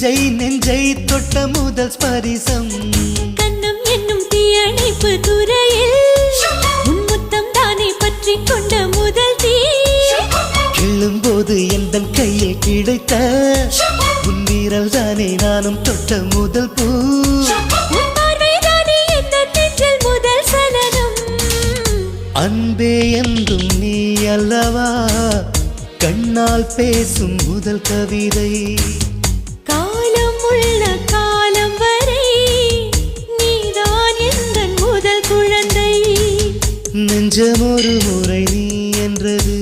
நெஞ்சை தொட்ட முதல் ஸ்பரிசம் கண்ணம் என்னும் தீயணைப்பு துறையில் உன் முத்தம் தானே பற்றி கொண்ட முதல் தீ கிள்ளும்போது எந்த கையில் கிடைத்த உன் வீரல் தானே நானும் தொட்ட முதல் பூ உன் பார்வை தானே எந்த நெஞ்சில் முதல் சலனம் அன்பே என்றும் நீ அல்லவா கண்ணால் பேசும் முதல் கவிதை காலம் உள்ள காலம் வரை நீதான் எந்த முதல் குழந்தை நெஞ்சம் ஒரு முறை நீ என்றது